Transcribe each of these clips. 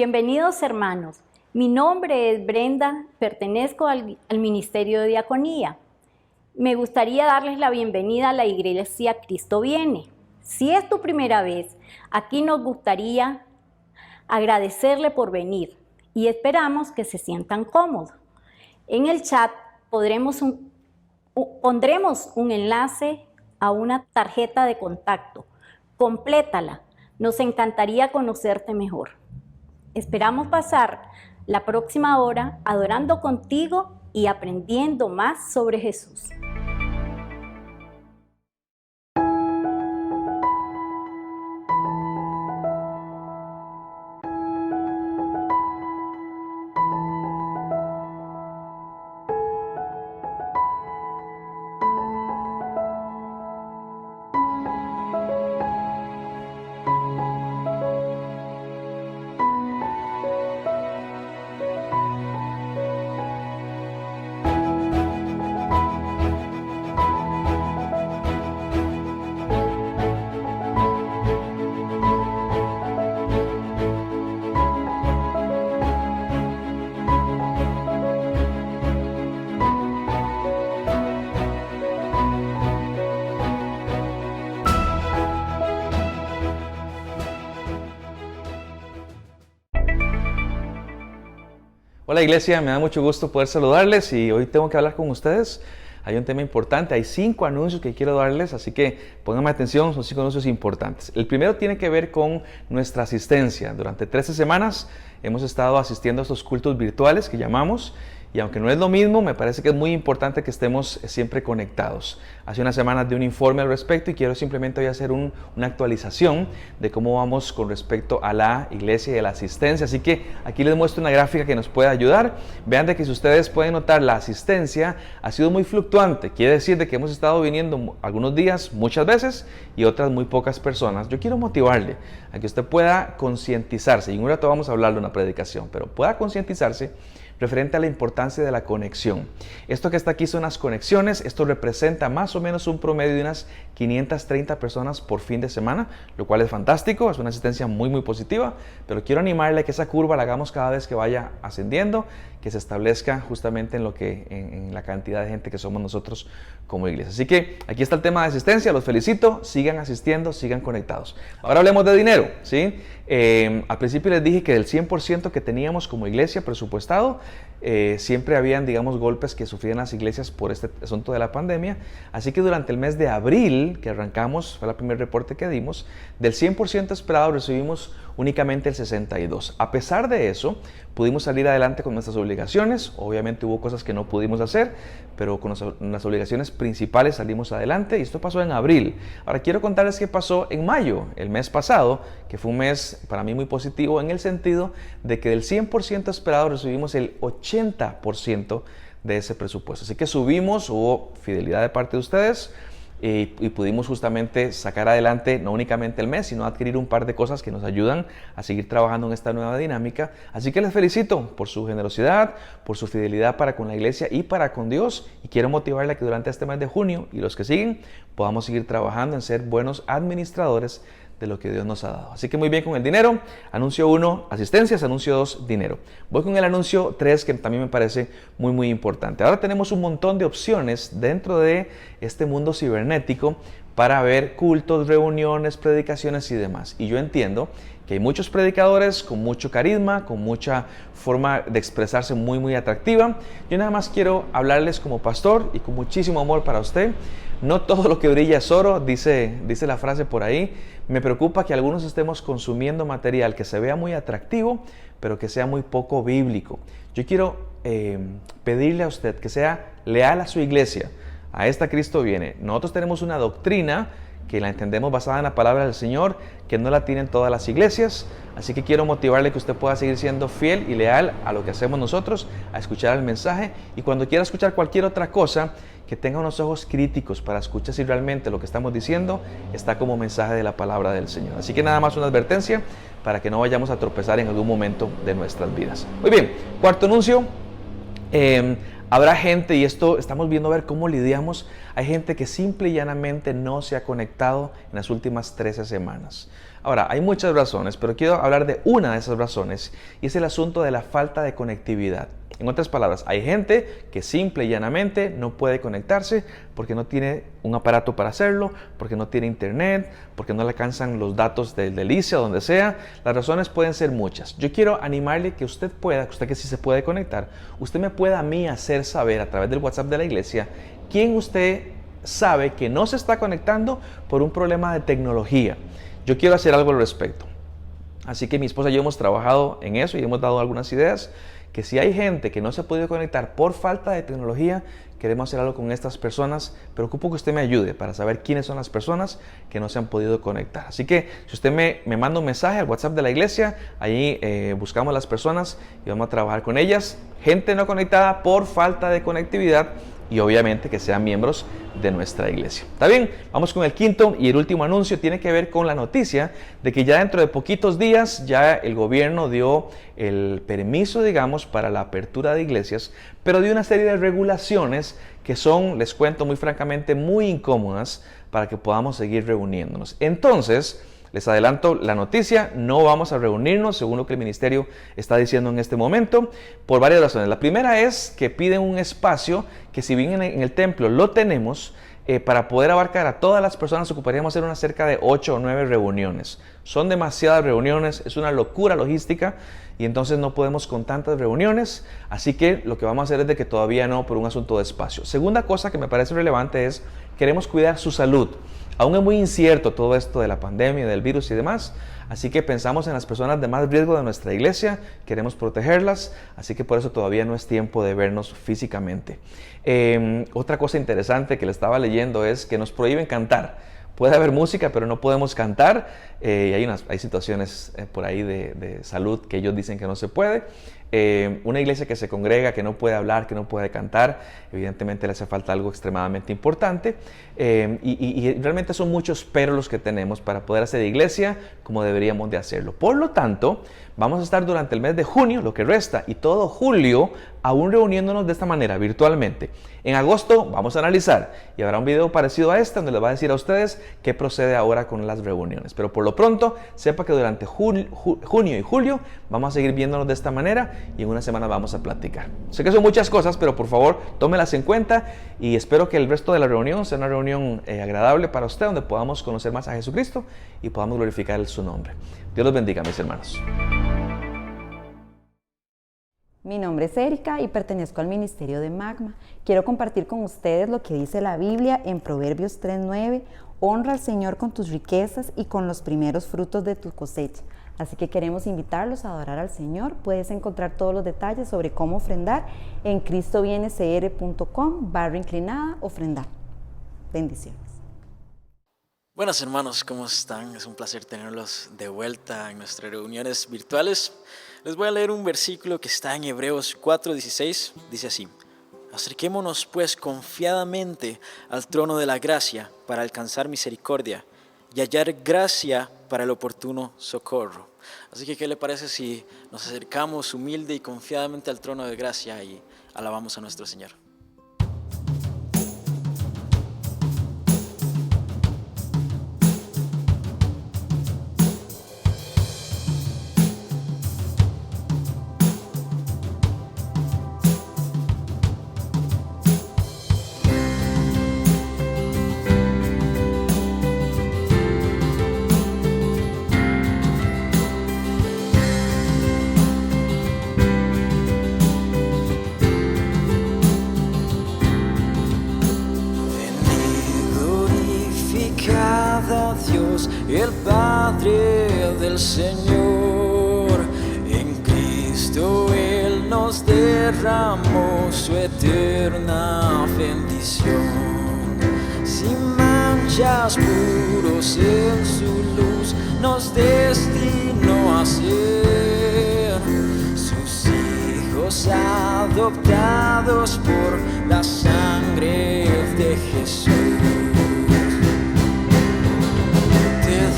Bienvenidos hermanos, mi nombre es Brenda, pertenezco al Ministerio de Diaconía. Me gustaría darles la bienvenida a la Iglesia Cristo Viene. Si es tu primera vez, aquí nos gustaría agradecerle por venir y esperamos que se sientan cómodos. En el chat pondremos un enlace a una tarjeta de contacto. Complétala, nos encantaría conocerte mejor. Esperamos pasar la próxima hora adorando contigo y aprendiendo más sobre Jesús. Hola iglesia, me da mucho gusto poder saludarles y hoy tengo que hablar con ustedes. Hay un tema importante, hay 5 anuncios que quiero darles, así que pónganme atención, son 5 anuncios importantes. El primero tiene que ver con nuestra asistencia. Durante 13 semanas hemos estado asistiendo a estos cultos virtuales que llamamos, y aunque no es lo mismo, me parece que es muy importante que estemos siempre conectados. Hace unas semanas di un informe al respecto y quiero simplemente hoy hacer una actualización de cómo vamos con respecto a la iglesia y a la asistencia. Así que aquí les muestro una gráfica que nos puede ayudar. Vean de que si ustedes pueden notar, la asistencia ha sido muy fluctuante. Quiere decir de que hemos estado viniendo algunos días, muchas veces, y otras muy pocas personas. Yo quiero motivarle a que usted pueda concientizarse, y en un rato vamos a hablar de una predicación, pero pueda concientizarse referente a la importancia de la conexión. Esto que está aquí son las conexiones. Esto representa más o menos un promedio de unas 530 personas por fin de semana, lo cual es fantástico, es una asistencia muy positiva, pero quiero animarle a que esa curva la hagamos cada vez que vaya ascendiendo, que se establezca justamente en la cantidad de gente que somos nosotros como iglesia. Así que aquí está el tema de asistencia, los felicito, sigan asistiendo, sigan conectados. Ahora hablemos de dinero, ¿sí? Al principio les dije que del 100% que teníamos como iglesia presupuestado, siempre habían, digamos, golpes que sufrían las iglesias por este asunto de la pandemia. Así que durante el mes de abril, que arrancamos, fue el primer reporte que dimos, del 100% esperado recibimos únicamente el 62%. A pesar de eso, pudimos salir adelante con nuestras obligaciones. Obviamente hubo cosas que no pudimos hacer, pero con las obligaciones principales salimos adelante, y esto pasó en abril. Ahora quiero contarles qué pasó en mayo, el mes pasado, que fue un mes para mí muy positivo en el sentido de que del 100% esperado recibimos el 80% de ese presupuesto. Así que subimos, hubo fidelidad de parte de ustedes, y pudimos justamente sacar adelante no únicamente el mes, sino adquirir un par de cosas que nos ayudan a seguir trabajando en esta nueva dinámica. Así que les felicito por su generosidad, por su fidelidad para con la iglesia y para con Dios, y quiero motivarle a que durante este mes de junio y los que siguen podamos seguir trabajando en ser buenos administradores de lo que Dios nos ha dado. Así que muy bien con el dinero. Anuncio 1, asistencias. Anuncio 2, dinero. Voy con el anuncio 3, que también me parece muy importante. Ahora tenemos un montón de opciones dentro de este mundo cibernético para ver cultos, reuniones, predicaciones y demás. Y yo entiendo que hay muchos predicadores con mucho carisma, con mucha forma de expresarse muy atractiva. Yo nada más quiero hablarles como pastor y con muchísimo amor para usted. No todo lo que brilla es oro, dice la frase por ahí. Me preocupa que algunos estemos consumiendo material que se vea muy atractivo, pero que sea muy poco bíblico. Yo quiero pedirle a usted que sea leal a su iglesia. A esta Cristo Viene. Nosotros tenemos una doctrina que la entendemos basada en la palabra del Señor, que no la tienen todas las iglesias. Así que quiero motivarle que usted pueda seguir siendo fiel y leal a lo que hacemos nosotros, a escuchar el mensaje, y cuando quiera escuchar cualquier otra cosa, que tenga unos ojos críticos para escuchar si realmente lo que estamos diciendo está como mensaje de la palabra del Señor. Así que nada más una advertencia para que no vayamos a tropezar en algún momento de nuestras vidas. Muy bien, cuarto anuncio. Habrá gente, y esto estamos viendo a ver cómo lidiamos, hay gente que simple y llanamente no se ha conectado en las últimas 13 semanas. Ahora, hay muchas razones, pero quiero hablar de una de esas razones, y es el asunto de la falta de conectividad. En otras palabras, hay gente que simple y llanamente no puede conectarse porque no tiene un aparato para hacerlo, porque no tiene internet, porque no le alcanzan los datos de Delicia, donde sea. Las razones pueden ser muchas. Yo quiero animarle que usted que sí se puede conectar, usted me pueda a mí hacer saber a través del WhatsApp de la iglesia quién usted sabe que no se está conectando por un problema de tecnología. Yo quiero hacer algo al respecto. Así que mi esposa y yo hemos trabajado en eso y hemos dado algunas ideas, que si hay gente que no se ha podido conectar por falta de tecnología, queremos hacer algo con estas personas, pero ocupo que usted me ayude para saber quiénes son las personas que no se han podido conectar. Así que si usted me manda un mensaje al WhatsApp de la iglesia, ahí buscamos las personas y vamos a trabajar con ellas. Gente no conectada por falta de conectividad, y obviamente que sean miembros de nuestra iglesia. ¿Está bien? Vamos con el quinto y el último anuncio. Tiene que ver con la noticia de que ya dentro de poquitos días ya el gobierno dio el permiso, digamos, para la apertura de iglesias, pero dio una serie de regulaciones que son, les cuento muy francamente, muy incómodas para que podamos seguir reuniéndonos. Entonces, les adelanto la noticia, no vamos a reunirnos según lo que el ministerio está diciendo en este momento, por varias razones. La primera es que piden un espacio que, si bien en el templo lo tenemos, para poder abarcar a todas las personas ocuparíamos hacer cerca de 8 o 9 reuniones. Son demasiadas reuniones, es una locura logística y entonces no podemos con tantas reuniones, así que lo que vamos a hacer es de que todavía no, por un asunto de espacio. Segunda cosa que me parece relevante es, queremos cuidar su salud. Aún es muy incierto todo esto de la pandemia, del virus y demás, así que pensamos en las personas de más riesgo de nuestra iglesia, queremos protegerlas, así que por eso todavía no es tiempo de vernos físicamente. Otra cosa interesante que le estaba leyendo es que nos prohíben cantar. Puede haber música, pero no podemos cantar, y hay situaciones por ahí de salud que ellos dicen que no se puede. Una iglesia que se congrega, que no puede hablar, que no puede cantar, evidentemente le hace falta algo extremadamente importante, y realmente son muchos peros los que tenemos para poder hacer iglesia como deberíamos de hacerlo. Por lo tanto, vamos a estar durante el mes de junio, lo que resta, y todo julio, aún reuniéndonos de esta manera, virtualmente. En agosto vamos a analizar y habrá un video parecido a este donde les va a decir a ustedes qué procede ahora con las reuniones. Pero por lo pronto, sepa que durante junio y julio vamos a seguir viéndonos de esta manera y en una semana vamos a platicar. Sé que son muchas cosas, pero por favor tómelas en cuenta y espero que el resto de la reunión sea una reunión agradable para usted, donde podamos conocer más a Jesucristo y podamos glorificar su nombre. Dios los bendiga, mis hermanos. Mi nombre es Erika y pertenezco al ministerio de Magma. Quiero compartir con ustedes lo que dice la Biblia en Proverbios 3:9. Honra al Señor con tus riquezas y con los primeros frutos de tu cosecha. Así que queremos invitarlos a adorar al Señor. Puedes encontrar todos los detalles sobre cómo ofrendar en cristobienescr.com/inclinada ofrendar. Bendiciones. Buenas hermanos, ¿cómo están? Es un placer tenerlos de vuelta en nuestras reuniones virtuales. Les voy a leer un versículo que está en Hebreos 4:16. Dice así: acerquémonos pues confiadamente al trono de la gracia para alcanzar misericordia y hallar gracia para el oportuno socorro. Así que, ¿qué le parece si nos acercamos humilde y confiadamente al trono de gracia y alabamos a nuestro Señor? Dios, el Padre del Señor, en Cristo Él nos derramó su eterna bendición. Sin manchas, puros en su luz, nos destinó a ser sus hijos adoptados por la sangre de Jesús.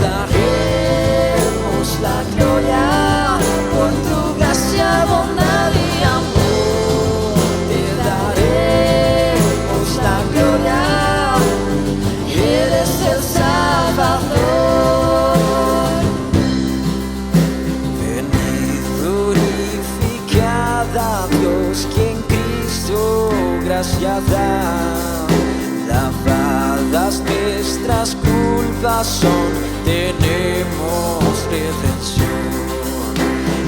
Daremos la gloria por tu gracia, bondad y amor. Te daremos gracias dar. Lavadas nuestras culpas son, tenemos redención.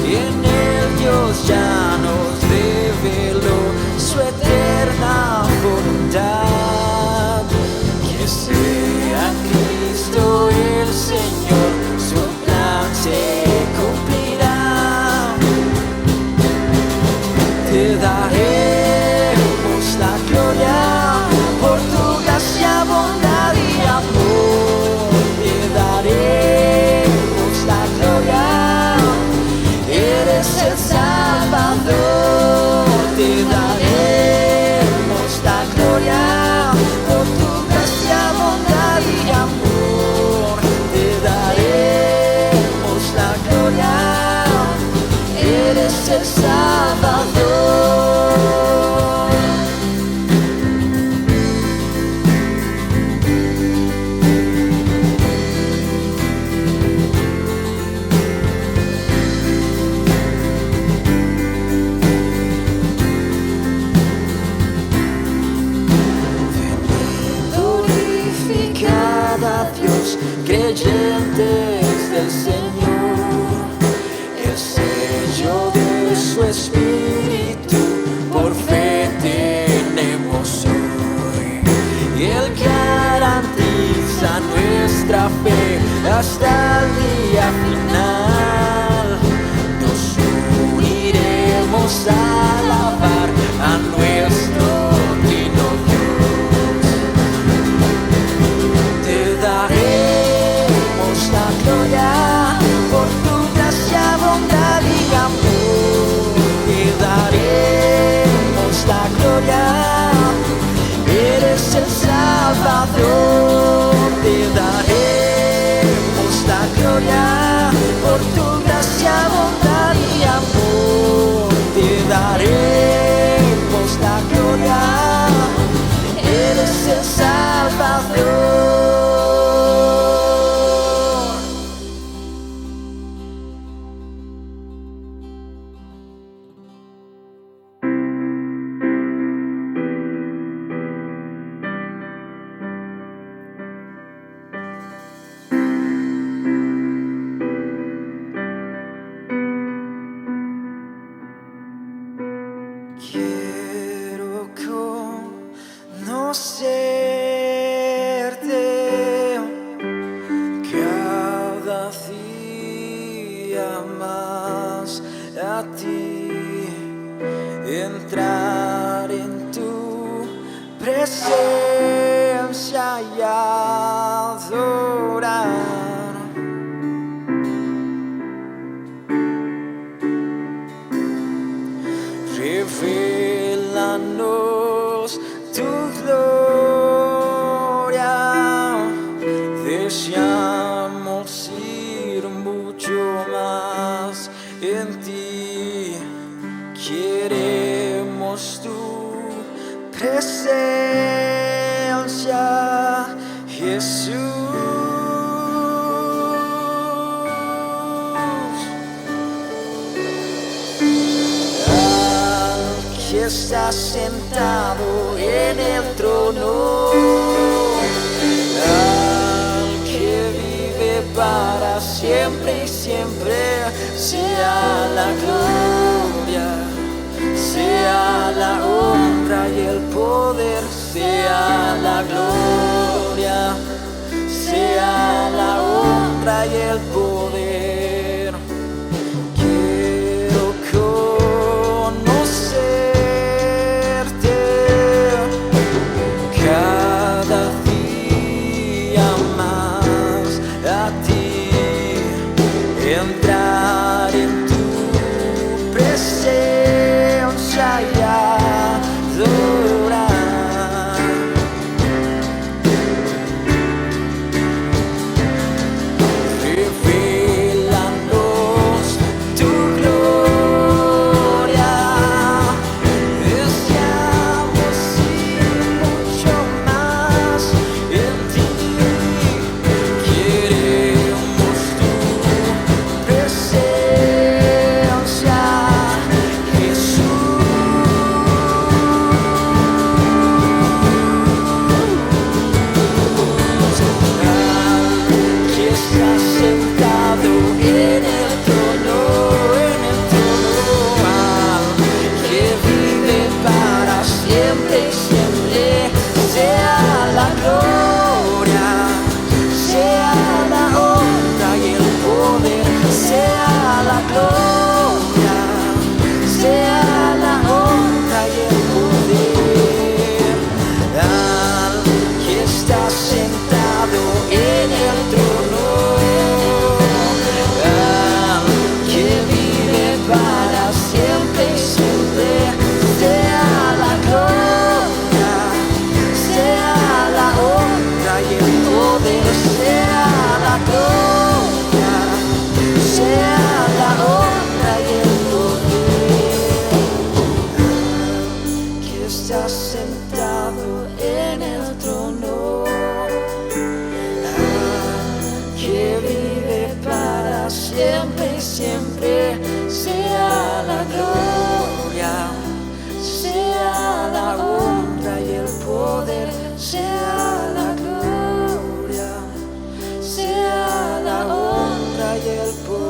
Y en él Dios ya nos reveló su eterna voluntad. Que sea Cristo el Señor, su plan se cumplirá. Te daremos la gloria por tu gracia, bondad y amor. Te daremos la gloria, eres el Salvador. Te daremos la gloria por tu gracia, bondad y amor. Te daremos la gloria, eres el Salvador. Creyentes del Señor, el sello de su Espíritu por fe tenemos hoy, y Él garantiza nuestra fe hasta el día final. Nos uniremos a alabar a nuestro Trino Dios. Te daré la gloria por tu gracia, bondad y amor. Te daremos la gloria, eres el Salvador. Te daremos la gloria por tu gracia, bondad y amor. Te daremos la gloria, eres el Salvador. Quiero conocerte cada día más, a ti, entrar en tu presencia y adorar. Revélanos tu gloria, deseamos ir mucho más en ti, queremos tu presencia, Jesús. Que está sentado en el trono, al que vive para siempre y siempre, sea la gloria, sea la honra y el poder, sea la gloria, sea la honra y el poder. Entrar en tu presencia y adorar. Revelar estás sentado en el trono, que vive para siempre y siempre. Sea la gloria, sea la honra y el poder, sea la gloria, sea la honra y el poder.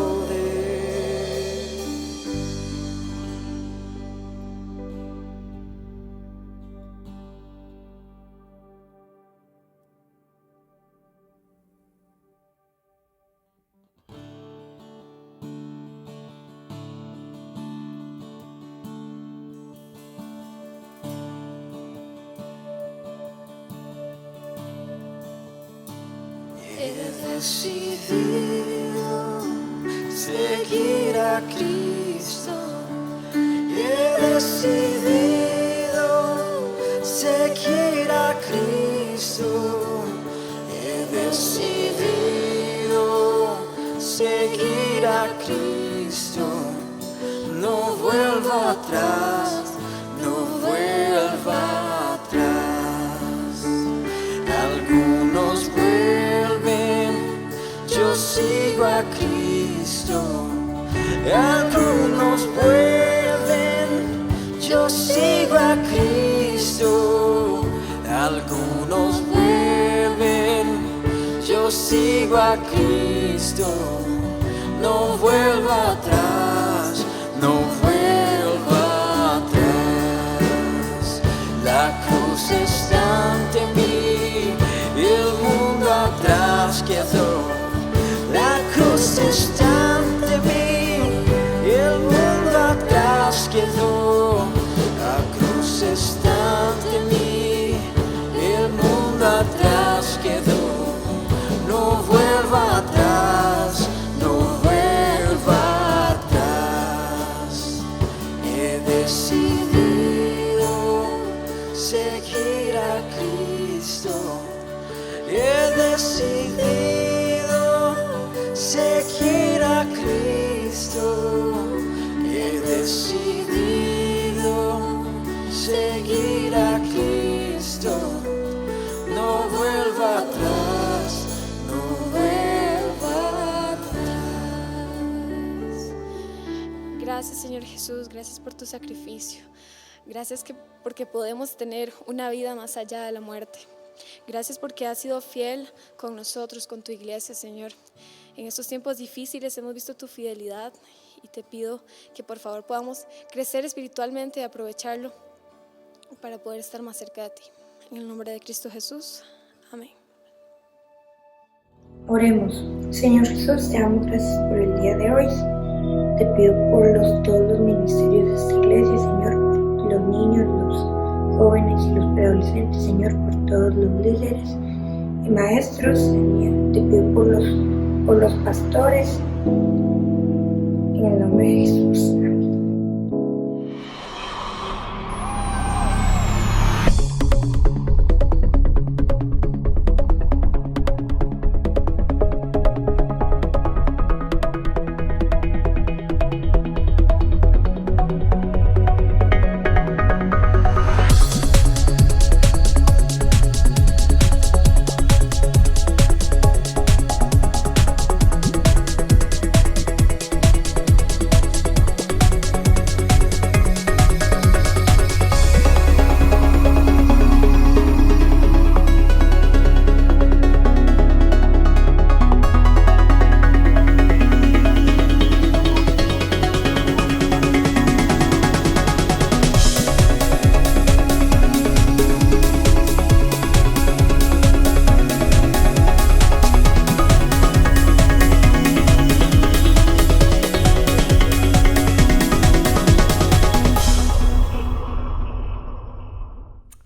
He decidido seguir a Cristo. He decidido seguir a Cristo. He decidido seguir a Cristo. No vuelva atrás, no vuelva atrás. Algunos vuelven, yo sigo a Cristo. Algunos vuelven, yo sigo a Cristo. Algunos vuelven, yo sigo a Cristo. No vuelva atrás, no vuelva atrás. La cruz está ante mí, el mundo atrás quedó. La cruz está ante mí, el mundo atrás quedó. La cruz está ante mí, el mundo atrás quedó. No vuelva atrás, no vuelva atrás. He decidido seguir a Cristo. He decidido seguir a Cristo. He decidido seguir a Cristo. No vuelva atrás, no vuelva atrás. Gracias, Señor Jesús, gracias por tu sacrificio. Gracias porque podemos tener una vida más allá de la muerte. Gracias porque has sido fiel con nosotros, con tu iglesia, Señor. En estos tiempos difíciles hemos visto tu fidelidad y te pido que por favor podamos crecer espiritualmente y aprovecharlo para poder estar más cerca de ti. En el nombre de Cristo Jesús. Amén. Oremos. Señor Jesús, te damos gracias por el día de hoy. Te pido por todos los ministerios de esta iglesia, Señor, por los niños, los jóvenes y los preadolescentes, Señor, por todos los líderes y maestros, Señor. Te pido por los pastores, en el nombre de Jesús. Amén.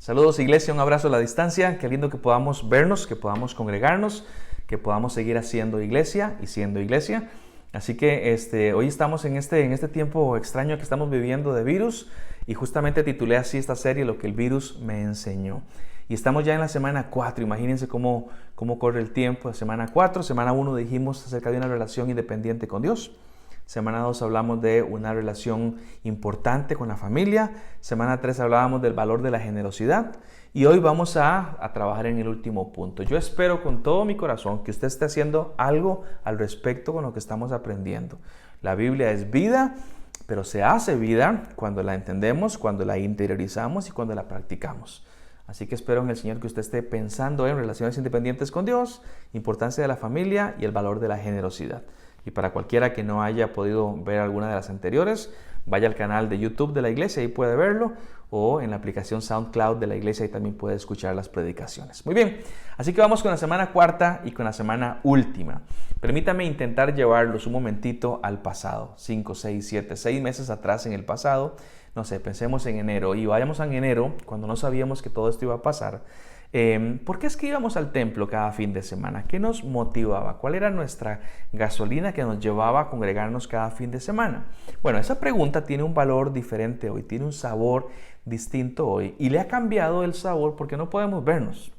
Saludos, iglesia, un abrazo a la distancia. Qué lindo que podamos vernos, que podamos congregarnos, que podamos seguir haciendo iglesia y siendo iglesia. Así que hoy estamos en este tiempo extraño que estamos viviendo de virus, y justamente titulé así esta serie, Lo que el virus me enseñó. Y estamos ya en la semana 4, imagínense cómo corre el tiempo. Semana 4, semana 1 dijimos acerca de una relación independiente con Dios. Semana 2 hablamos de una relación importante con la familia. Semana 3 hablábamos del valor de la generosidad. Y hoy vamos a trabajar en el último punto. Yo espero con todo mi corazón que usted esté haciendo algo al respecto con lo que estamos aprendiendo. La Biblia es vida, pero se hace vida cuando la entendemos, cuando la interiorizamos y cuando la practicamos. Así que espero en el Señor que usted esté pensando en relaciones independientes con Dios, importancia de la familia y el valor de la generosidad. Y para cualquiera que no haya podido ver alguna de las anteriores, vaya al canal de YouTube de la iglesia, ahí puede verlo, o en la aplicación SoundCloud de la iglesia, ahí también puede escuchar las predicaciones. Muy bien, así que vamos con la semana cuarta y con la semana última. Permítame intentar llevarlos un momentito al pasado, 5, 6, 7, 6 meses atrás en el pasado. No sé, pensemos en enero y vayamos a enero cuando no sabíamos que todo esto iba a pasar. ¿Por qué es que íbamos al templo cada fin de semana? ¿Qué nos motivaba? ¿Cuál era nuestra gasolina que nos llevaba a congregarnos cada fin de semana? Bueno, esa pregunta tiene un valor diferente hoy, tiene un sabor distinto hoy y le ha cambiado el sabor porque no podemos vernos.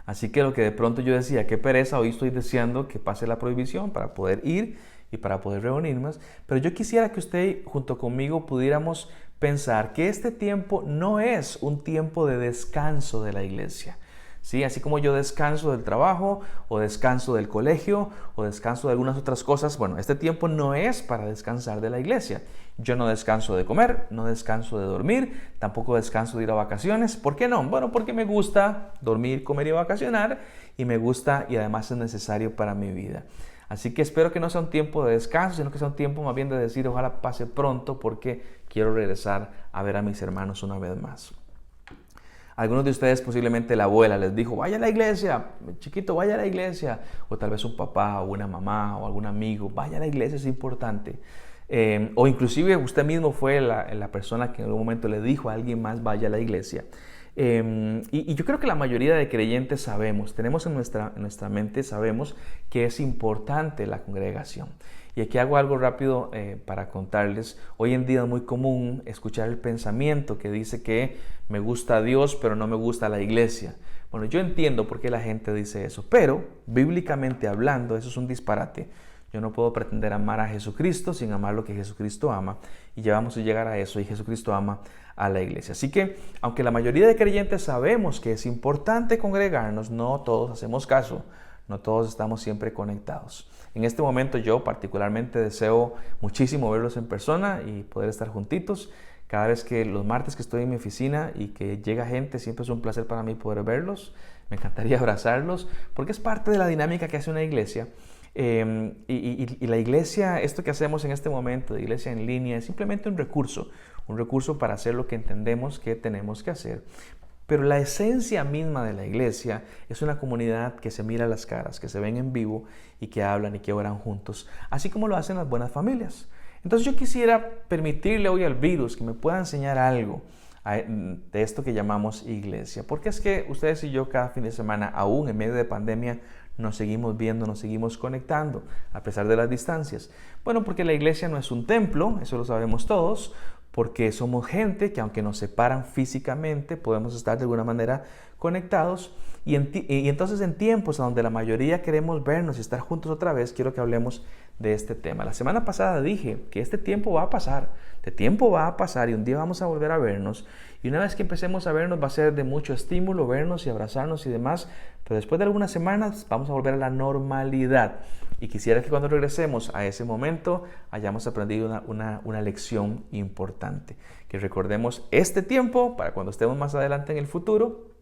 Así que lo que de pronto yo decía, qué pereza, hoy estoy deseando que pase la prohibición para poder ir y para poder reunirnos, pero yo quisiera que usted junto conmigo pudiéramos pensar que este tiempo no es un tiempo de descanso de la iglesia. ¿Sí? Así como yo descanso del trabajo o descanso del colegio o descanso de algunas otras cosas, bueno, este tiempo no es para descansar de la iglesia. Yo no descanso de comer, no descanso de dormir, tampoco descanso de ir a vacaciones. ¿Por qué no? Bueno, porque me gusta dormir, comer y vacacionar y me gusta y además es necesario para mi vida. Así que espero que no sea un tiempo de descanso, sino que sea un tiempo más bien de decir ojalá pase pronto porque quiero regresar a ver a mis hermanos una vez más. Algunos de ustedes posiblemente la abuela les dijo, vaya a la iglesia, chiquito, vaya a la iglesia. O tal vez un papá o una mamá o algún amigo, vaya a la iglesia, es importante. O inclusive usted mismo fue la persona que en algún momento le dijo a alguien más, vaya a la iglesia. Y yo creo que la mayoría de creyentes sabemos, tenemos en nuestra mente, sabemos que es importante la congregación. Y aquí hago algo rápido para contarles. Hoy en día es muy común escuchar el pensamiento que dice que me gusta a Dios, pero no me gusta la iglesia. Bueno, yo entiendo por qué la gente dice eso, pero bíblicamente hablando, eso es un disparate. Yo no puedo pretender amar a Jesucristo sin amar lo que Jesucristo ama. Y ya vamos a llegar a eso y Jesucristo ama a la iglesia. Así que, aunque la mayoría de creyentes sabemos que es importante congregarnos, no todos hacemos caso. No todos estamos siempre conectados. En este momento yo particularmente deseo muchísimo verlos en persona y poder estar juntitos. Cada vez que los martes que estoy en mi oficina y que llega gente, siempre es un placer para mí poder verlos. Me encantaría abrazarlos porque es parte de la dinámica que hace una iglesia. Y la iglesia, esto que hacemos en este momento de iglesia en línea, es simplemente un recurso para hacer lo que entendemos que tenemos que hacer. Pero la esencia misma de la iglesia es una comunidad que se mira a las caras, que se ven en vivo y que hablan y que oran juntos, así como lo hacen las buenas familias. Entonces yo quisiera permitirle hoy al virus que me pueda enseñar algo de esto que llamamos iglesia. Porque es que ustedes y yo cada fin de semana, aún en medio de pandemia, nos seguimos viendo, nos seguimos conectando, a pesar de las distancias. Bueno, porque la iglesia no es un templo, eso lo sabemos todos, porque somos gente que aunque nos separan físicamente, podemos estar de alguna manera conectados. Y entonces en tiempos donde la mayoría queremos vernos y estar juntos otra vez, quiero que hablemos de este tema. La semana pasada dije que este tiempo va a pasar, y un día vamos a volver a vernos. Y una vez que empecemos a vernos va a ser de mucho estímulo vernos y abrazarnos y demás, pero después de algunas semanas vamos a volver a la normalidad. Y quisiera que cuando regresemos a ese momento hayamos aprendido una lección importante. Que recordemos este tiempo para cuando estemos más adelante en el futuro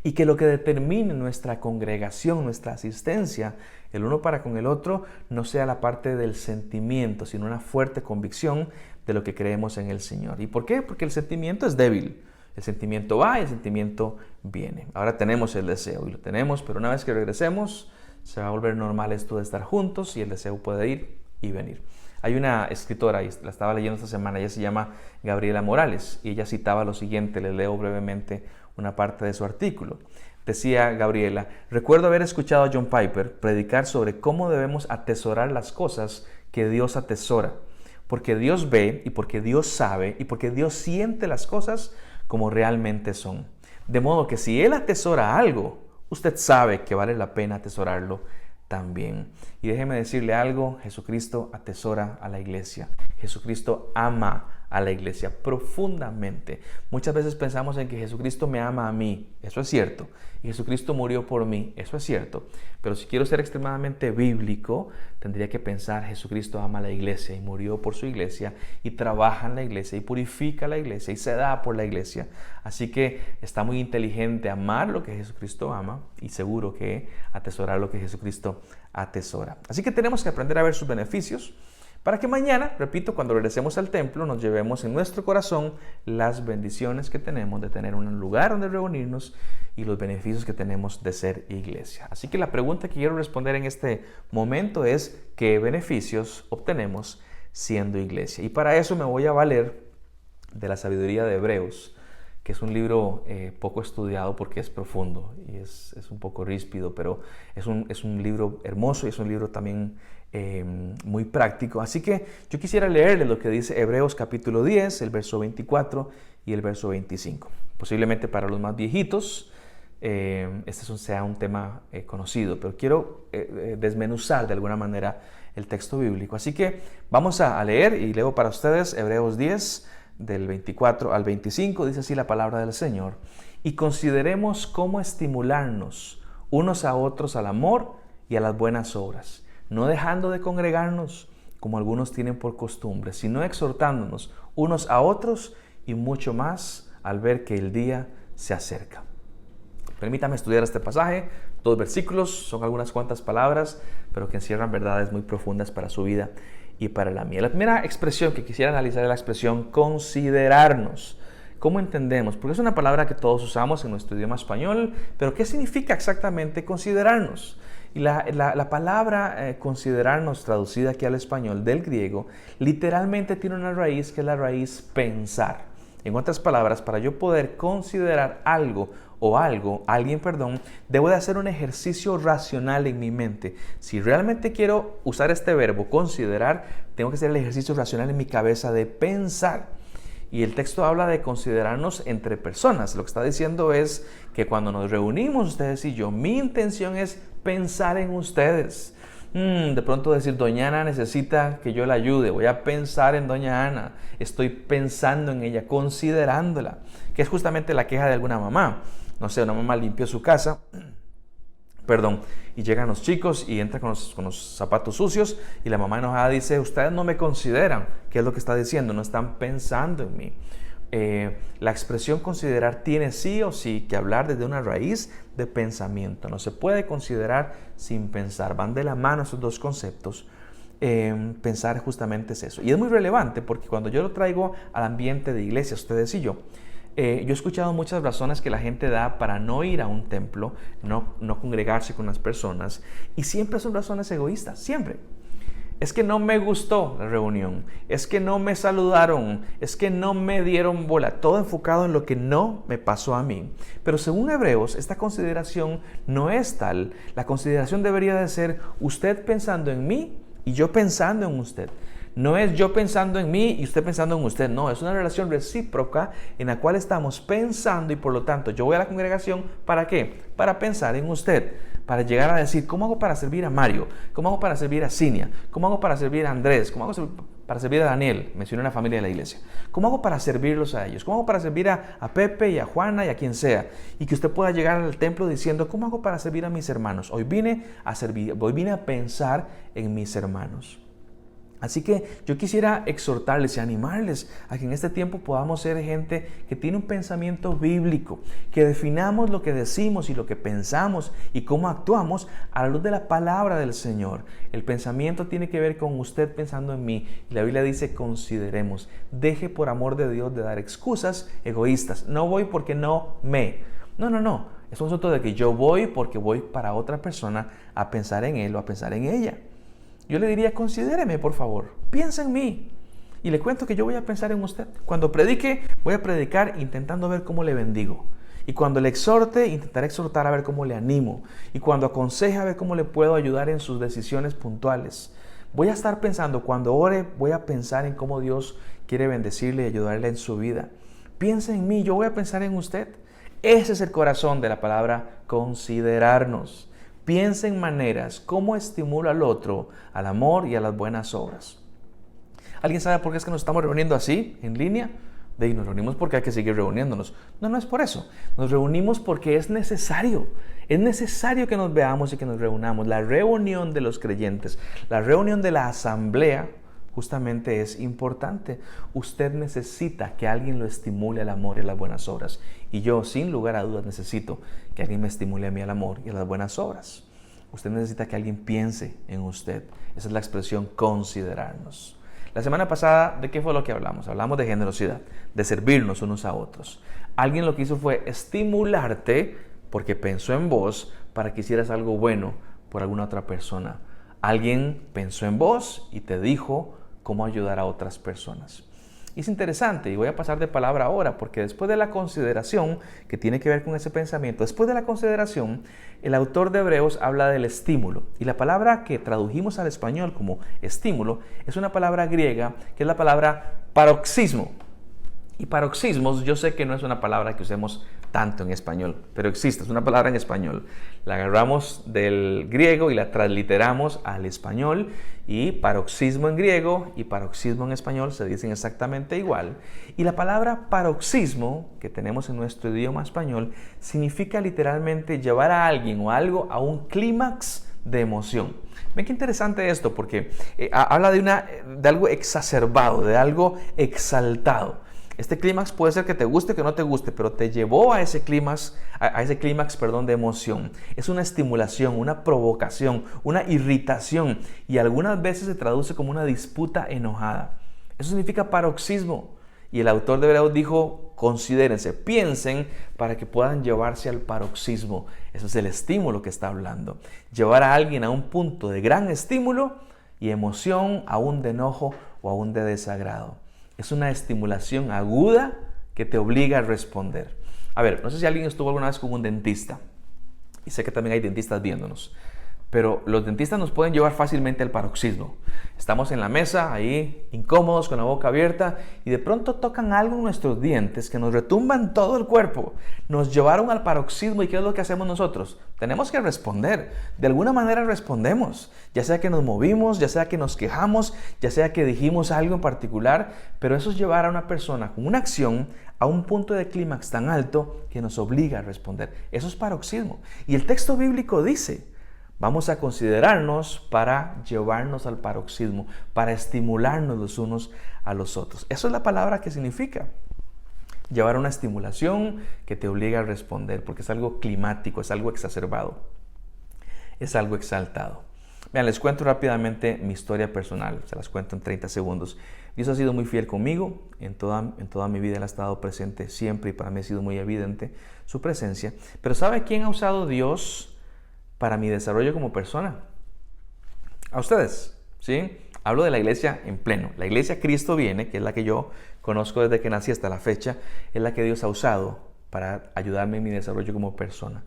y que lo que determine nuestra congregación, nuestra asistencia, el uno para con el otro, no sea la parte del sentimiento, sino una fuerte convicción de lo que creemos en el Señor. ¿Y por qué? Porque el sentimiento es débil. El sentimiento va y el sentimiento viene. Ahora tenemos el deseo y lo tenemos, pero una vez que regresemos se va a volver normal esto de estar juntos y el deseo puede ir y venir. Hay una escritora, y la estaba leyendo esta semana, ella se llama Gabriela Morales y ella citaba lo siguiente, les leo brevemente una parte de su artículo. Decía Gabriela, recuerdo haber escuchado a John Piper predicar sobre cómo debemos atesorar las cosas que Dios atesora, porque Dios ve y porque Dios sabe y porque Dios siente las cosas como realmente son. De modo que si Él atesora algo, usted sabe que vale la pena atesorarlo también. Y déjeme decirle algo, Jesucristo atesora a la iglesia. Jesucristo ama a la iglesia profundamente. Muchas veces pensamos en que Jesucristo me ama a mí, eso es cierto, y Jesucristo murió por mí, eso es cierto, pero si quiero ser extremadamente bíblico, tendría que pensar Jesucristo ama a la iglesia y murió por su iglesia y trabaja en la iglesia y purifica la iglesia y se da por la iglesia. Así que está muy inteligente amar lo que Jesucristo ama y seguro que atesorar lo que Jesucristo atesora. Así que tenemos que aprender a ver sus beneficios, para que mañana, repito, cuando regresemos al templo, nos llevemos en nuestro corazón las bendiciones que tenemos de tener un lugar donde reunirnos y los beneficios que tenemos de ser iglesia. Así que la pregunta que quiero responder en este momento es, ¿qué beneficios obtenemos siendo iglesia? Y para eso me voy a valer de la sabiduría de Hebreos, que es un libro poco estudiado porque es profundo y es un poco ríspido, pero es un libro hermoso y es un libro también muy práctico. Así que yo quisiera leerle lo que dice Hebreos capítulo 10, el verso 24 y el verso 25. Posiblemente para los más viejitos este sea un tema conocido, pero quiero desmenuzar de alguna manera el texto bíblico. Así que vamos a leer y leo para ustedes Hebreos 10, del 24 al 25, dice así la palabra del Señor. Y consideremos cómo estimularnos unos a otros al amor y a las buenas obras, no dejando de congregarnos como algunos tienen por costumbre, sino exhortándonos unos a otros y mucho más al ver que el día se acerca. Permítame estudiar este pasaje, 2 versículos, son algunas cuantas palabras, pero que encierran verdades muy profundas para su vida y para la mía. La primera expresión que quisiera analizar es la expresión considerarnos. ¿Cómo entendemos? Porque es una palabra que todos usamos en nuestro idioma español, pero ¿qué significa exactamente considerarnos? Y la palabra considerarnos, traducida aquí al español del griego, literalmente tiene una raíz que es la raíz pensar. En otras palabras, para yo poder considerar algo o alguien, debo de hacer un ejercicio racional en mi mente. Si realmente quiero usar este verbo, considerar, tengo que hacer el ejercicio racional en mi cabeza de pensar. Y el texto habla de considerarnos entre personas. Lo que está diciendo es que cuando nos reunimos ustedes y yo, mi intención es pensar en ustedes. De pronto decir, doña Ana necesita que yo la ayude, voy a pensar en doña Ana, estoy pensando en ella, considerándola, que es justamente la queja de alguna mamá. No sé, una mamá limpió su casa, y llegan los chicos y entran con los zapatos sucios y la mamá enojada dice, ustedes no me consideran. ¿Qué es lo que está diciendo? No están pensando en mí. La expresión considerar tiene sí o sí que hablar desde una raíz de pensamiento. No se puede considerar sin pensar. Van de la mano esos dos conceptos. Pensar justamente es eso. Y es muy relevante porque cuando yo lo traigo al ambiente de iglesia, ustedes y yo he escuchado muchas razones que la gente da para no ir a un templo, no congregarse con las personas, y siempre son razones egoístas, siempre. Es que no me gustó la reunión, es que no me saludaron, es que no me dieron bola, todo enfocado en lo que no me pasó a mí. Pero según Hebreos, esta consideración no es tal. La consideración debería de ser usted pensando en mí y yo pensando en usted. No es yo pensando en mí y usted pensando en usted, no, es una relación recíproca en la cual estamos pensando y por lo tanto yo voy a la congregación, ¿para qué? Para pensar en usted, para llegar a decir, ¿cómo hago para servir a Mario? ¿Cómo hago para servir a Cinia? ¿Cómo hago para servir a Andrés? ¿Cómo hago para servir a Daniel? Mencioné una familia de la iglesia. ¿Cómo hago para servirlos a ellos? ¿Cómo hago para servir a Pepe y a Juana y a quien sea? Y que usted pueda llegar al templo diciendo, ¿cómo hago para servir a mis hermanos? Hoy vine a servir, hoy vine a pensar en mis hermanos. Así que yo quisiera exhortarles y animarles a que en este tiempo podamos ser gente que tiene un pensamiento bíblico, que definamos lo que decimos y lo que pensamos y cómo actuamos a la luz de la palabra del Señor. El pensamiento tiene que ver con usted pensando en mí. Y la Biblia dice, consideremos. Deje por amor de Dios de dar excusas egoístas. No voy porque no. No. Es un asunto de que yo voy porque voy para otra persona a pensar en él o a pensar en ella. Yo le diría, considéreme, por favor, piensa en mí. Y le cuento que yo voy a pensar en usted. Cuando predique, voy a predicar intentando ver cómo le bendigo. Y cuando le exhorte, intentaré exhortar a ver cómo le animo. Y cuando aconseje, a ver cómo le puedo ayudar en sus decisiones puntuales. Voy a estar pensando, cuando ore, voy a pensar en cómo Dios quiere bendecirle y ayudarle en su vida. Piensa en mí, yo voy a pensar en usted. Ese es el corazón de la palabra considerarnos. Piensa en maneras cómo estimulo al otro al amor y a las buenas obras. ¿Alguien sabe por qué es que nos estamos reuniendo así, en línea? De ahí nos reunimos porque hay que seguir reuniéndonos. No, no es por eso. Nos reunimos porque es necesario. Es necesario que nos veamos y que nos reunamos. La reunión de los creyentes, la reunión de la asamblea, justamente es importante. Usted necesita que alguien lo estimule al amor y a las buenas obras. Y yo, sin lugar a dudas, necesito que alguien me estimule a mí al amor y a las buenas obras. Usted necesita que alguien piense en usted. Esa es la expresión considerarnos. La semana pasada, ¿de qué fue lo que hablamos? Hablamos de generosidad, de servirnos unos a otros. Alguien lo que hizo fue estimularte porque pensó en vos para que hicieras algo bueno por alguna otra persona. Alguien pensó en vos y te dijo cómo ayudar a otras personas. Y es interesante, y voy a pasar de palabra ahora, porque después de la consideración, que tiene que ver con ese pensamiento, después de la consideración, el autor de Hebreos habla del estímulo. Y la palabra que tradujimos al español como estímulo es una palabra griega, que es la palabra paroxismo. Y paroxismos, yo sé que no es una palabra que usemos tanto en español, pero existe, es una palabra en español. La agarramos del griego y la transliteramos al español, y paroxismo en griego y paroxismo en español se dicen exactamente igual. Y la palabra paroxismo que tenemos en nuestro idioma español significa literalmente llevar a alguien o algo a un clímax de emoción. Ven qué interesante esto, porque habla de algo exacerbado, de algo exaltado. Este clímax puede ser que te guste o que no te guste, pero te llevó a ese clímax, de emoción. Es una estimulación, una provocación, una irritación, y algunas veces se traduce como una disputa enojada. Eso significa paroxismo. Y el autor de Hebreos dijo, considérense, piensen para que puedan llevarse al paroxismo. Eso es el estímulo que está hablando. Llevar a alguien a un punto de gran estímulo y emoción, aún de enojo o aún de desagrado. Es una estimulación aguda que te obliga a responder. A ver, no sé si alguien estuvo alguna vez con un dentista. Y sé que también hay dentistas viéndonos. Pero los dentistas nos pueden llevar fácilmente al paroxismo. Estamos en la mesa, ahí, incómodos, con la boca abierta, y de pronto tocan algo en nuestros dientes que nos retumban todo el cuerpo. Nos llevaron al paroxismo, ¿y qué es lo que hacemos nosotros? Tenemos que responder. De alguna manera respondemos. Ya sea que nos movimos, ya sea que nos quejamos, ya sea que dijimos algo en particular, pero eso es llevar a una persona con una acción a un punto de clímax tan alto que nos obliga a responder. Eso es paroxismo. Y el texto bíblico dice, vamos a considerarnos para llevarnos al paroxismo, para estimularnos los unos a los otros. Eso es la palabra que significa. Llevar una estimulación que te obliga a responder, porque es algo climático, es algo exacerbado, es algo exaltado. Vean, les cuento rápidamente mi historia personal, se las cuento en 30 segundos. Dios ha sido muy fiel conmigo, en toda mi vida Él ha estado presente siempre, y para mí ha sido muy evidente su presencia. Pero ¿sabe quién ha usado Dios para mi desarrollo como persona? A ustedes, ¿sí? Hablo de la iglesia en pleno. La iglesia Cristo Viene, que es la que yo conozco desde que nací hasta la fecha, es la que Dios ha usado para ayudarme en mi desarrollo como persona.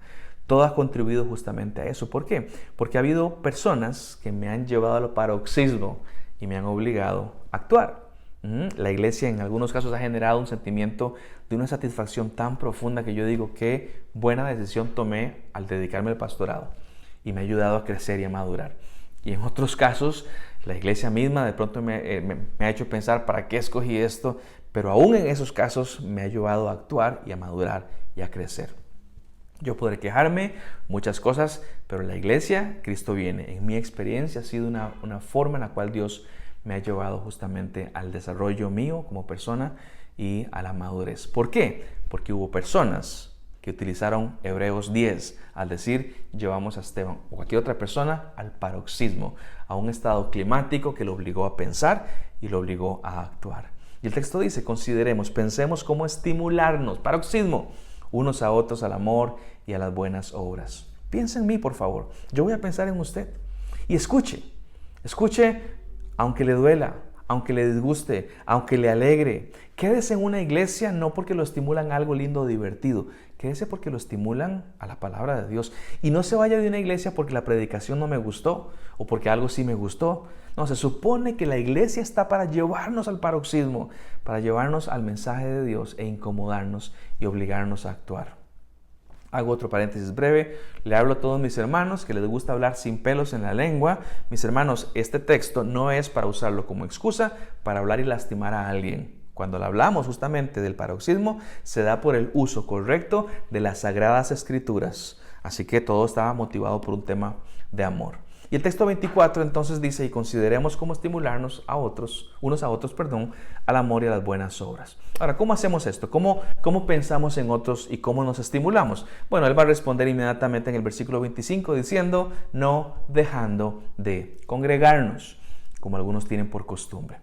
Todo ha contribuido justamente a eso. ¿Por qué? Porque ha habido personas que me han llevado al paroxismo y me han obligado a actuar. La iglesia en algunos casos ha generado un sentimiento de una satisfacción tan profunda que yo digo, qué buena decisión tomé al dedicarme al pastorado, y me ha ayudado a crecer y a madurar. Y en otros casos, la iglesia misma de pronto me ha hecho pensar, ¿para qué escogí esto? Pero aún en esos casos me ha ayudado a actuar y a madurar y a crecer. Yo podré quejarme muchas cosas, pero la iglesia, Cristo Viene, en mi experiencia ha sido una forma en la cual Dios me ha llevado justamente al desarrollo mío como persona y a la madurez. ¿Por qué? Porque hubo personas que utilizaron Hebreos 10 al decir, llevamos a Esteban o cualquier otra persona al paroxismo, a un estado climático que lo obligó a pensar y lo obligó a actuar. Y el texto dice, consideremos, pensemos cómo estimularnos, paroxismo, unos a otros al amor y a las buenas obras. Piensa en mí, por favor. Yo voy a pensar en usted. Y escuche, aunque le duela, aunque le disguste, aunque le alegre. Quédese en una iglesia no porque lo estimulan a algo lindo o divertido. Quédese porque lo estimulan a la palabra de Dios. Y no se vaya de una iglesia porque la predicación no me gustó o porque algo sí me gustó. No, se supone que la iglesia está para llevarnos al paroxismo, para llevarnos al mensaje de Dios e incomodarnos y obligarnos a actuar. Hago otro paréntesis breve. Le hablo a todos mis hermanos que les gusta hablar sin pelos en la lengua. Mis hermanos, este texto no es para usarlo como excusa para hablar y lastimar a alguien. Cuando hablamos justamente del paroxismo, se da por el uso correcto de las Sagradas Escrituras. Así que todo estaba motivado por un tema de amor. Y el texto 24 entonces dice, y consideremos cómo estimularnos unos a otros, al amor y a las buenas obras. Ahora, ¿cómo hacemos esto? ¿Cómo pensamos en otros y cómo nos estimulamos? Bueno, él va a responder inmediatamente en el versículo 25 diciendo, no dejando de congregarnos, como algunos tienen por costumbre.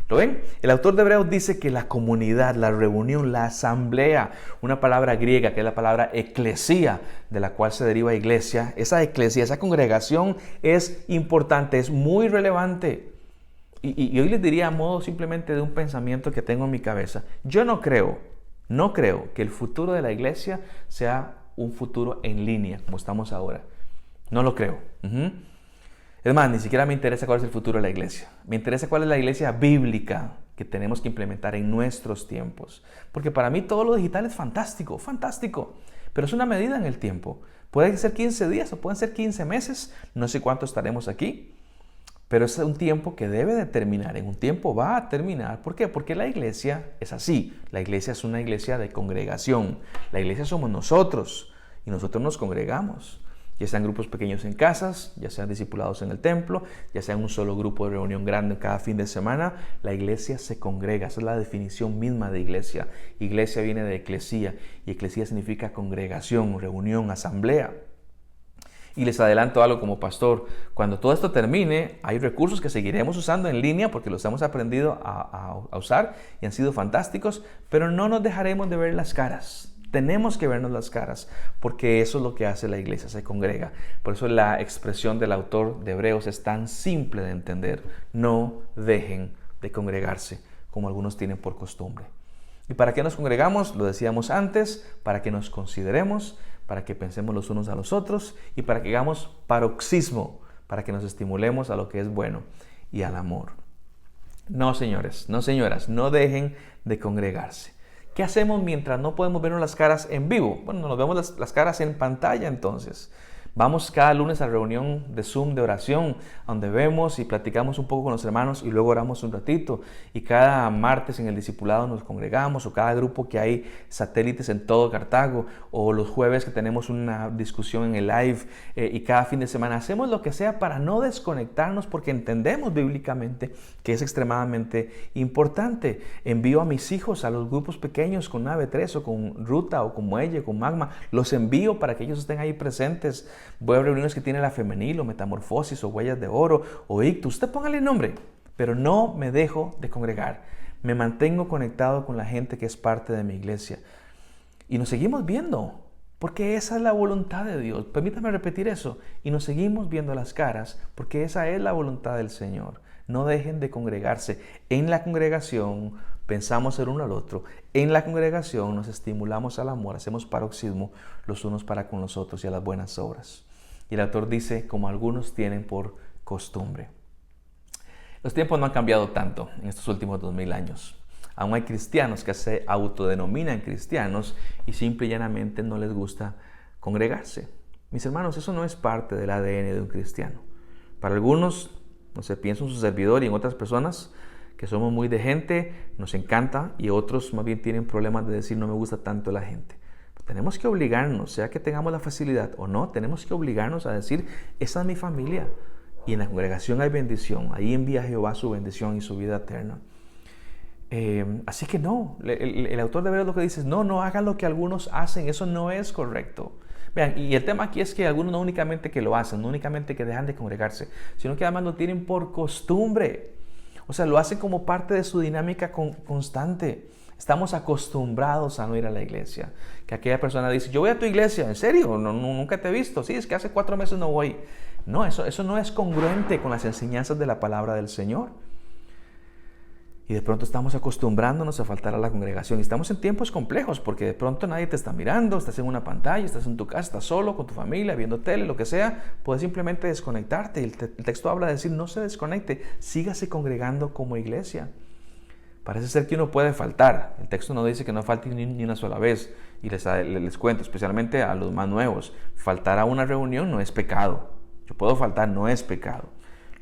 ¿Lo ven? El autor de Hebreos dice que la comunidad, la reunión, la asamblea, una palabra griega que es la palabra eclesía, de la cual se deriva iglesia, esa eclesía, esa congregación es importante, es muy relevante. Y hoy les diría a modo simplemente de un pensamiento que tengo en mi cabeza. Yo no creo que el futuro de la iglesia sea un futuro en línea, como estamos ahora. No lo creo. Es más, ni siquiera me interesa cuál es el futuro de la iglesia. Me interesa cuál es la iglesia bíblica que tenemos que implementar en nuestros tiempos. Porque para mí todo lo digital es fantástico, fantástico. Pero es una medida en el tiempo. Puede ser 15 días o pueden ser 15 meses. No sé cuánto estaremos aquí. Pero es un tiempo que debe de terminar. En un tiempo va a terminar. ¿Por qué? Porque la iglesia es así. La iglesia es una iglesia de congregación. La iglesia somos nosotros. Y nosotros nos congregamos. Ya sean grupos pequeños en casas, ya sean discipulados en el templo, ya sea un solo grupo de reunión grande cada fin de semana, la iglesia se congrega. Esa es la definición misma de iglesia. Iglesia viene de eclesía y eclesía significa congregación, reunión, asamblea. Y les adelanto algo como pastor, cuando todo esto termine, hay recursos que seguiremos usando en línea porque los hemos aprendido a usar y han sido fantásticos, pero no nos dejaremos de ver las caras. Tenemos que vernos las caras porque eso es lo que hace la iglesia, se congrega. Por eso la expresión del autor de Hebreos es tan simple de entender. No dejen de congregarse como algunos tienen por costumbre. ¿Y para qué nos congregamos? Lo decíamos antes, para que nos consideremos, para que pensemos los unos a los otros y para que hagamos paroxismo, para que nos estimulemos a lo que es bueno y al amor. No, señores, no, señoras, no dejen de congregarse. ¿Qué hacemos mientras no podemos vernos las caras en vivo? Bueno, nos vemos las caras en pantalla entonces. Vamos cada lunes a la reunión de Zoom de oración, donde vemos y platicamos un poco con los hermanos y luego oramos un ratito. Y cada martes en el discipulado nos congregamos, o cada grupo que hay satélites en todo Cartago, o los jueves que tenemos una discusión en el live, y cada fin de semana hacemos lo que sea para no desconectarnos porque entendemos bíblicamente que es extremadamente importante. Envío a mis hijos a los grupos pequeños con Nave 3 o con Ruta o con Muelle, con Magma. Los envío para que ellos estén ahí presentes. Voy a reuniones que tiene la Femenil o Metamorfosis o Huellas de Oro o Ictus. Usted póngale nombre, pero no me dejo de congregar. Me mantengo conectado con la gente que es parte de mi iglesia. Y nos seguimos viendo, porque esa es la voluntad de Dios. Permítame repetir eso. Y nos seguimos viendo las caras, porque esa es la voluntad del Señor. No dejen de congregarse. En la congregación pensamos el uno al otro. En la congregación nos estimulamos al amor, hacemos paroxismo los unos para con los otros y a las buenas obras. Y el autor dice, como algunos tienen por costumbre. Los tiempos no han cambiado tanto en estos últimos 2000 años. Aún hay cristianos que se autodenominan cristianos y simple y llanamente no les gusta congregarse. Mis hermanos, eso no es parte del ADN de un cristiano. Para algunos, no sé, pienso en su servidor y en otras personas que somos muy de gente, nos encanta, y otros más bien tienen problemas de decir no me gusta tanto la gente. Tenemos que obligarnos, sea que tengamos la facilidad o no, tenemos que obligarnos a decir, esa es mi familia. Y en la congregación hay bendición, ahí envía Jehová su bendición y su vida eterna. Así que no, el autor de Hebreos lo que dice es, no hagan lo que algunos hacen, eso no es correcto. Vean, y el tema aquí es que algunos no únicamente que lo hacen, no únicamente que dejan de congregarse, sino que además lo tienen por costumbre. O sea, lo hacen como parte de su dinámica constante. Estamos acostumbrados a no ir a la iglesia. Que aquella persona dice, yo voy a tu iglesia, ¿en serio? No, nunca te he visto. Sí, es que hace 4 meses no voy. No, eso no es congruente con las enseñanzas de la palabra del Señor. Y de pronto estamos acostumbrándonos a faltar a la congregación. Y estamos en tiempos complejos porque de pronto nadie te está mirando, estás en una pantalla, estás en tu casa, estás solo con tu familia, viendo tele, lo que sea. Puedes simplemente desconectarte. El texto habla de decir, no se desconecte, sígase congregando como iglesia. Parece ser que uno puede faltar. El texto no dice que no falte ni una sola vez. Y les cuento, especialmente a los más nuevos, faltar a una reunión no es pecado. Yo puedo faltar, no es pecado.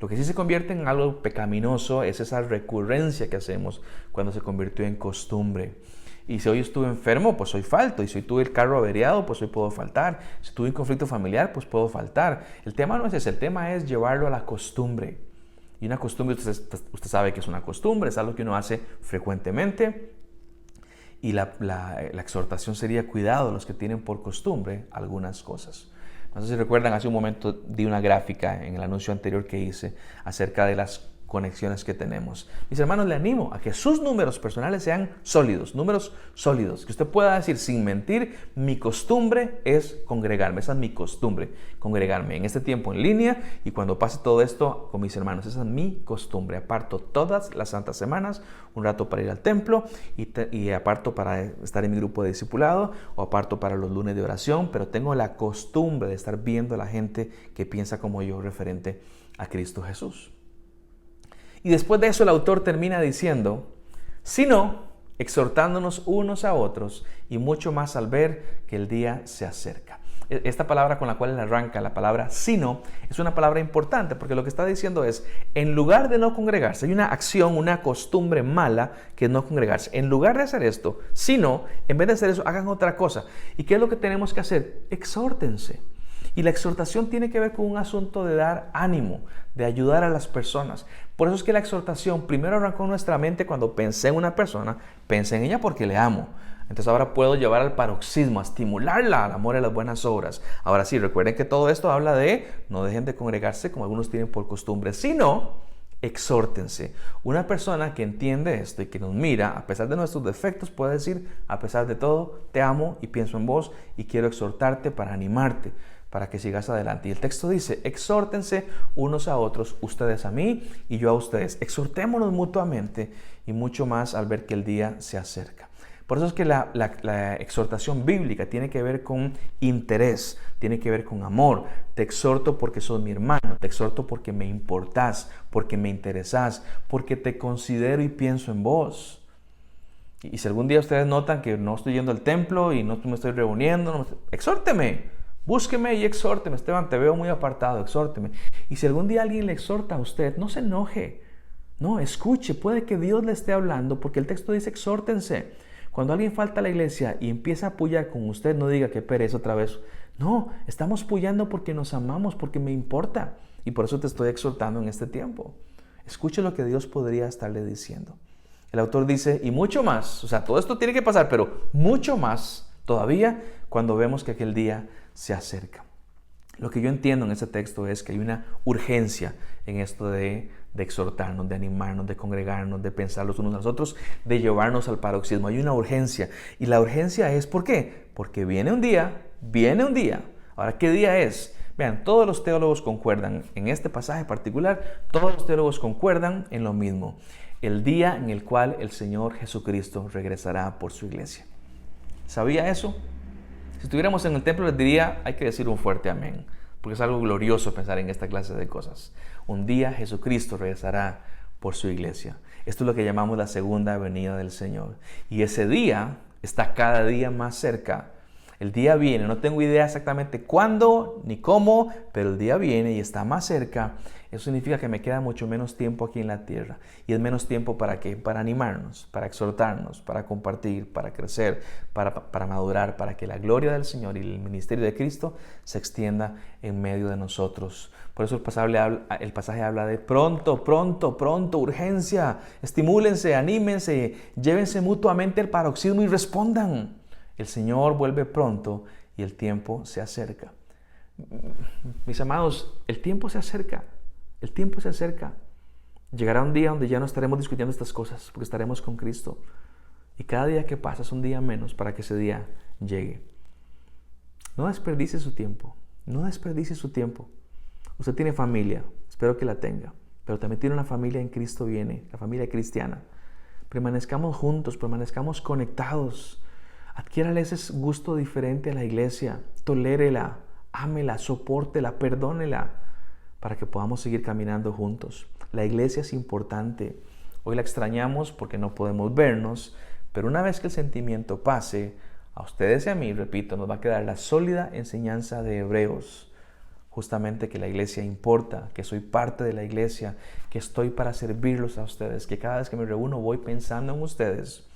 Lo que sí se convierte en algo pecaminoso es esa recurrencia que hacemos cuando se convirtió en costumbre. Y si hoy estuve enfermo, pues hoy falto. Y si hoy tuve el carro averiado, pues hoy puedo faltar. Si tuve un conflicto familiar, pues puedo faltar. El tema no es ese, el tema es llevarlo a la costumbre. Y una costumbre, usted sabe que es una costumbre, es algo que uno hace frecuentemente. Y la exhortación sería cuidado los que tienen por costumbre algunas cosas. No sé si recuerdan, hace un momento di una gráfica en el anuncio anterior que hice acerca de las conexiones que tenemos. Mis hermanos, le animo a que sus números personales sean sólidos, números sólidos, que usted pueda decir sin mentir, mi costumbre es congregarme, esa es mi costumbre, congregarme en este tiempo en línea y cuando pase todo esto con mis hermanos, esa es mi costumbre. Aparto todas las santas semanas un rato para ir al templo y aparto para estar en mi grupo de discipulado o aparto para los lunes de oración, pero tengo la costumbre de estar viendo a la gente que piensa como yo referente a Cristo Jesús. Y después de eso el autor termina diciendo, sino exhortándonos unos a otros y mucho más al ver que el día se acerca. Esta palabra con la cual él arranca, la palabra sino, es una palabra importante porque lo que está diciendo es, en lugar de no congregarse, hay una acción, una costumbre mala que es no congregarse. En lugar de hacer esto, sino, en vez de hacer eso, hagan otra cosa. ¿Y qué es lo que tenemos que hacer? Exhórtense. Y la exhortación tiene que ver con un asunto de dar ánimo, de ayudar a las personas. Por eso es que la exhortación primero arrancó en nuestra mente cuando pensé en una persona, pensé en ella porque le amo. Entonces ahora puedo llevar al paroxismo, a estimularla al amor y a las buenas obras. Ahora sí, recuerden que todo esto habla de no dejen de congregarse como algunos tienen por costumbre, sino exhórtense. Una persona que entiende esto y que nos mira, a pesar de nuestros defectos, puede decir, a pesar de todo, te amo y pienso en vos y quiero exhortarte para animarte, para que sigas adelante. Y el texto dice, exhórtense unos a otros, ustedes a mí y yo a ustedes. Exhortémonos mutuamente y mucho más al ver que el día se acerca. Por eso es que la exhortación bíblica tiene que ver con interés, tiene que ver con amor. Te exhorto porque sos mi hermano, te exhorto porque me importás, porque me interesás, porque te considero y pienso en vos. Y si algún día ustedes notan que no estoy yendo al templo y no me estoy reuniendo, exhórteme. Búsqueme y exhórteme. Esteban, te veo muy apartado, exhórteme. Y si algún día alguien le exhorta a usted, no se enoje. No, escuche, puede que Dios le esté hablando porque el texto dice exhórtense. Cuando alguien falta a la iglesia y empieza a pullar con usted, no diga que pereza otra vez. No, estamos pullando porque nos amamos, porque me importa. Y por eso te estoy exhortando en este tiempo. Escuche lo que Dios podría estarle diciendo. El autor dice, y mucho más, o sea, todo esto tiene que pasar, pero mucho más todavía cuando vemos que aquel día se acerca. Lo que yo entiendo en este texto es que hay una urgencia en esto de exhortarnos, de animarnos, de congregarnos, de pensar los unos a los otros, de llevarnos al paroxismo. Hay una urgencia. Y la urgencia es, ¿por qué? Porque viene un día. Ahora, ¿qué día es? Vean, todos los teólogos concuerdan, en este pasaje particular, todos los teólogos concuerdan en lo mismo. El día en el cual el Señor Jesucristo regresará por su iglesia. ¿Sabía eso? Si estuviéramos en el templo les diría, hay que decir un fuerte amén, porque es algo glorioso pensar en esta clase de cosas. Un día Jesucristo regresará por su iglesia. Esto es lo que llamamos la segunda venida del Señor. Y ese día está cada día más cerca. El día viene, no tengo idea exactamente cuándo ni cómo, pero el día viene y está más cerca. Eso significa que me queda mucho menos tiempo aquí en la tierra. ¿Y es menos tiempo para qué? Para animarnos, para exhortarnos, para compartir, para crecer, para madurar, para que la gloria del Señor y el ministerio de Cristo se extienda en medio de nosotros. Por eso el pasaje habla de pronto, urgencia. Estimúlense, anímense, llévense mutuamente el paroxismo y respondan. El Señor vuelve pronto y el tiempo se acerca. Mis amados, el tiempo se acerca. El tiempo se acerca. Llegará un día donde ya no estaremos discutiendo estas cosas porque estaremos con Cristo. Y cada día que pasa es un día menos para que ese día llegue. No desperdicie su tiempo. No desperdicie su tiempo. Usted tiene familia, espero que la tenga, pero también tiene una familia en Cristo viene, la familia cristiana. Permanezcamos juntos, permanezcamos conectados. Adquiérale ese gusto diferente a la iglesia. Tolérela, ámela, sopórtela, perdónela, para que podamos seguir caminando juntos. La iglesia es importante. Hoy la extrañamos porque no podemos vernos, pero una vez que el sentimiento pase, a ustedes y a mí, repito, nos va a quedar la sólida enseñanza de Hebreos. Justamente que la iglesia importa, que soy parte de la iglesia, que estoy para servirlos a ustedes, que cada vez que me reúno voy pensando en ustedes,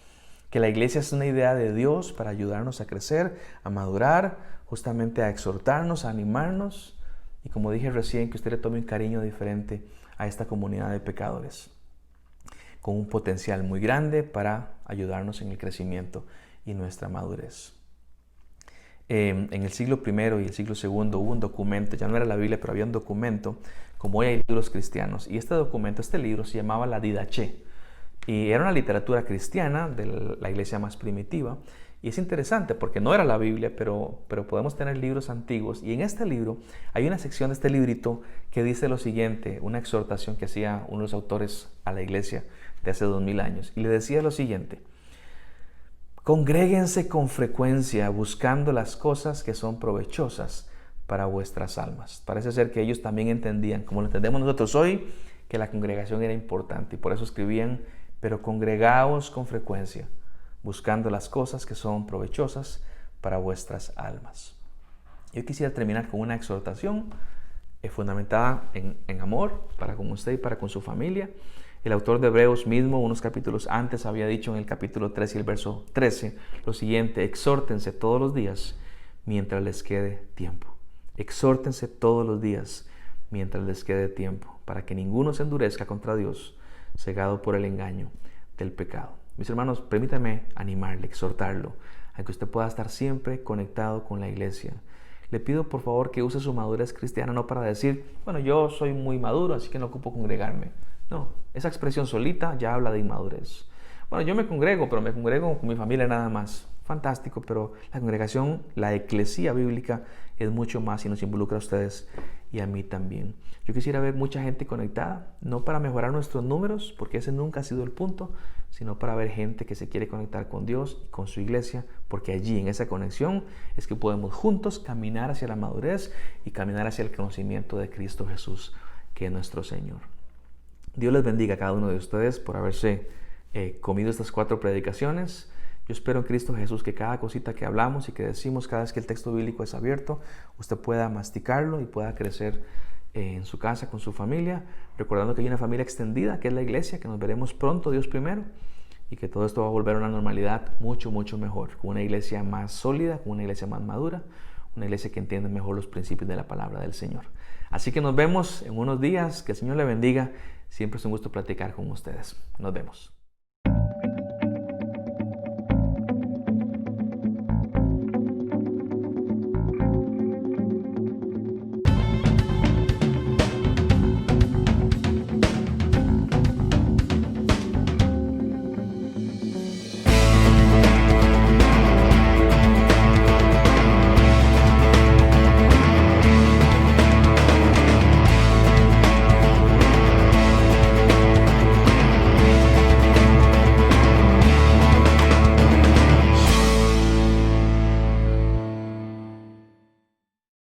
que la iglesia es una idea de Dios para ayudarnos a crecer, a madurar, justamente a exhortarnos, a animarnos y como dije recién, que usted le tome un cariño diferente a esta comunidad de pecadores, con un potencial muy grande para ayudarnos en el crecimiento y nuestra madurez. En el siglo I y el siglo II hubo un documento, ya no era la Biblia, pero había un documento, como hoy hay libros cristianos, y este libro se llamaba la Didaché, y era una literatura cristiana de la iglesia más primitiva, y es interesante porque no era la Biblia, pero podemos tener libros antiguos, y en este libro hay una sección de este librito que dice lo siguiente, una exhortación que hacía uno de los autores a la iglesia de hace 2000 años, y le decía lo siguiente: congréguense con frecuencia buscando las cosas que son provechosas para vuestras almas. Parece ser que ellos también entendían, como lo entendemos nosotros hoy, que la congregación era importante y por eso escribían: pero congregaos con frecuencia, buscando las cosas que son provechosas para vuestras almas. Yo quisiera terminar con una exhortación fundamentada en amor para con usted y para con su familia. El autor de Hebreos mismo, unos capítulos antes, había dicho en el capítulo 13 y el verso 13 lo siguiente: exhórtense todos los días mientras les quede tiempo. Exhórtense todos los días mientras les quede tiempo, para que ninguno se endurezca contra Dios, cegado por el engaño del pecado. Mis hermanos, permítanme animarle, exhortarlo, a que usted pueda estar siempre conectado con la iglesia. Le pido por favor que use su madurez cristiana no para decir: bueno, yo soy muy maduro, así que no ocupo congregarme. No, esa expresión solita ya habla de inmadurez. Bueno, yo me congrego, pero me congrego con mi familia nada más. Fantástico, pero la congregación, la eclesía bíblica, es mucho más y nos involucra a ustedes y a mí también. Yo quisiera ver mucha gente conectada, no para mejorar nuestros números, porque ese nunca ha sido el punto, sino para ver gente que se quiere conectar con Dios y con su iglesia, porque allí, en esa conexión, es que podemos juntos caminar hacia la madurez y caminar hacia el conocimiento de Cristo Jesús, que es nuestro Señor. Dios les bendiga a cada uno de ustedes por haberse comido estas 4 predicaciones. Yo espero en Cristo Jesús que cada cosita que hablamos y que decimos cada vez que el texto bíblico es abierto, usted pueda masticarlo y pueda crecer en su casa, con su familia, recordando que hay una familia extendida, que es la iglesia, que nos veremos pronto, Dios primero, y que todo esto va a volver a una normalidad mucho, mucho mejor, con una iglesia más sólida, con una iglesia más madura, una iglesia que entiende mejor los principios de la palabra del Señor. Así que nos vemos en unos días, que el Señor le bendiga. Siempre es un gusto platicar con ustedes. Nos vemos.